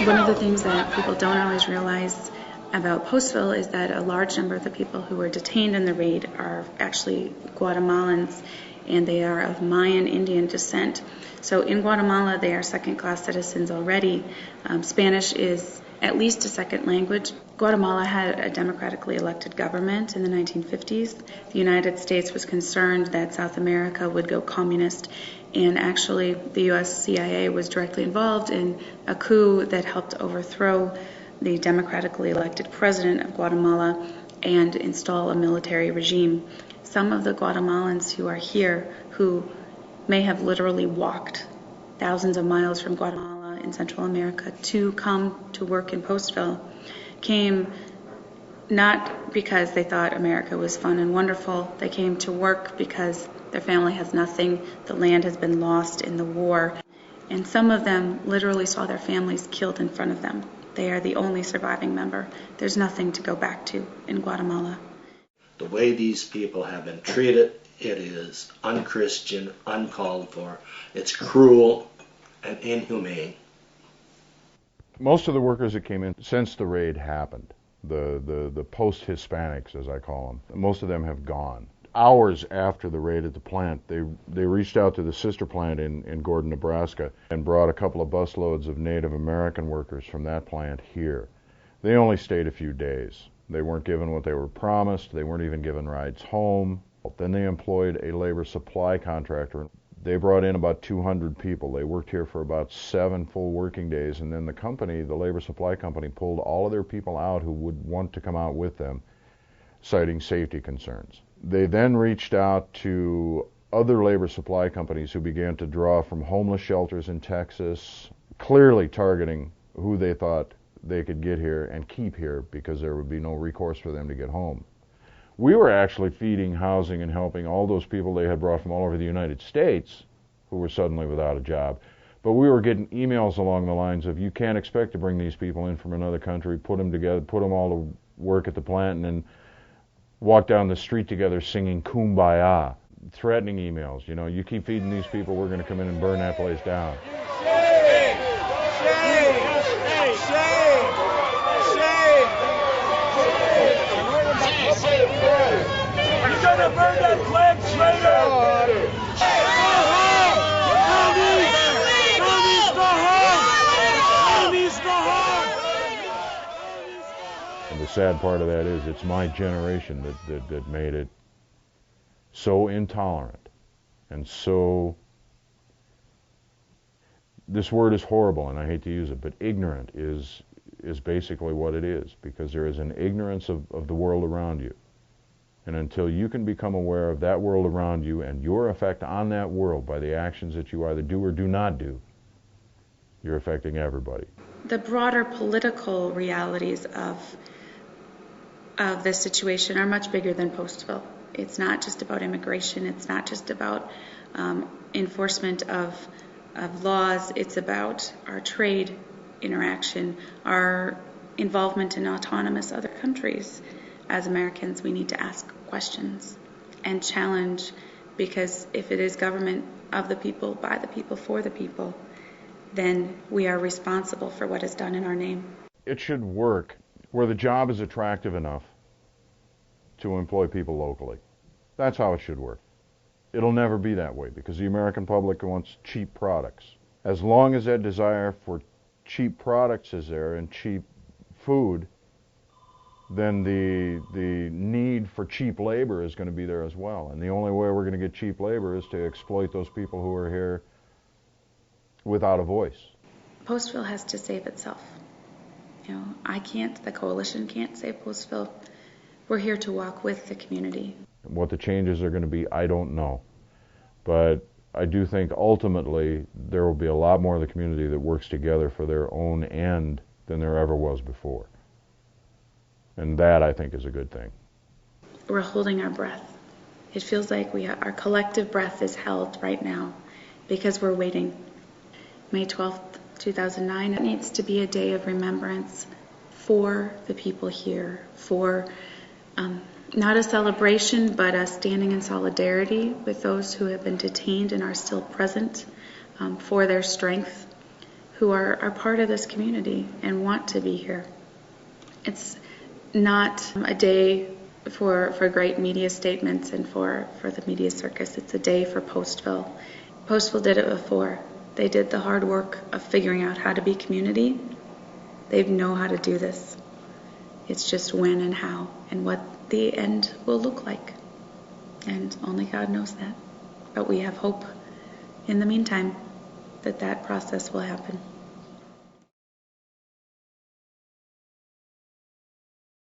One of the things that people don't always realize about Postville is that a large number of the people who were detained in the raid are actually Guatemalans, and they are of Mayan Indian descent. So in Guatemala, they are second-class citizens already. Spanish is at least a second language. Guatemala had a democratically elected government in the 1950s. The United States was concerned that South America would go communist, and actually the U.S. CIA was directly involved in a coup that helped overthrow the democratically elected president of Guatemala and install a military regime. Some of the Guatemalans who are here, who may have literally walked thousands of miles from Guatemala in Central America to come to work in Postville, came not because they thought America was fun and wonderful. They came to work because their family has nothing. The land has been lost in the war. And some of them literally saw their families killed in front of them. They are the only surviving member. There's nothing to go back to in Guatemala. The way these people have been treated, it is unchristian, uncalled for. It's cruel and inhumane. Most of the workers that came in since the raid happened, the post-Hispanics, as I call them, most of them have gone. Hours after the raid at the plant, they reached out to the sister plant in Gordon, Nebraska, and brought a couple of busloads of Native American workers from that plant here. They only stayed a few days. They weren't given what they were promised. They weren't even given rides home. Then they employed a labor supply contractor. They brought in about 200 people. They worked here for about 7 full working days, and then the company, the labor supply company, pulled all of their people out who would want to come out with them, citing safety concerns. They then reached out to other labor supply companies who began to draw from homeless shelters in Texas, clearly targeting who they thought they could get here and keep here because there would be no recourse for them to get home. We were actually feeding, housing, and helping all those people they had brought from all over the United States who were suddenly without a job. But we were getting emails along the lines of, you can't expect to bring these people in from another country, put them together, put them all to work at the plant, and then walk down the street together singing Kumbaya. Threatening emails, you know, you keep feeding these people, we're going to come in and burn that place down. Shame! Shame! Shame! Shame! You're going to burn that plant, traitor! And the sad part of that is it's my generation that made it so intolerant and so, this word is horrible and I hate to use it, but ignorant is basically what it is, because there is an ignorance of the world around you. And until you can become aware of that world around you and your effect on that world by the actions that you either do or do not do, you're affecting everybody. The broader political realities of this situation are much bigger than Postville. It's not just about immigration. It's not just about enforcement of laws. It's about our trade interaction, our involvement in autonomous other countries. As Americans, we need to ask questions and challenge, because if it is government of the people, by the people, for the people, then we are responsible for what is done in our name. It should work where the job is attractive enough to employ people locally. That's how it should work. It'll never be that way because the American public wants cheap products. As long as that desire for cheap products is there and cheap food, then the need for cheap labor is going to be there as well. And the only way we're going to get cheap labor is to exploit those people who are here without a voice. Postville has to save itself. You know, I can't, the coalition can't save Postville. We're here to walk with the community. What the changes are going to be, I don't know. But I do think ultimately there will be a lot more of the community that works together for their own end than there ever was before. And that, I think, is a good thing. We're holding our breath. It feels like our collective breath is held right now because we're waiting. May 12th, 2009, it needs to be a day of remembrance for the people here, for not a celebration, but a standing in solidarity with those who have been detained and are still present, for their strength, who are part of this community and want to be here. It's not a day for great media statements and for the media circus. It's a day for Postville. Postville did it before. They did the hard work of figuring out how to be community. They know how to do this. It's just when and how and what the end will look like. And only God knows that. But we have hope in the meantime that process will happen.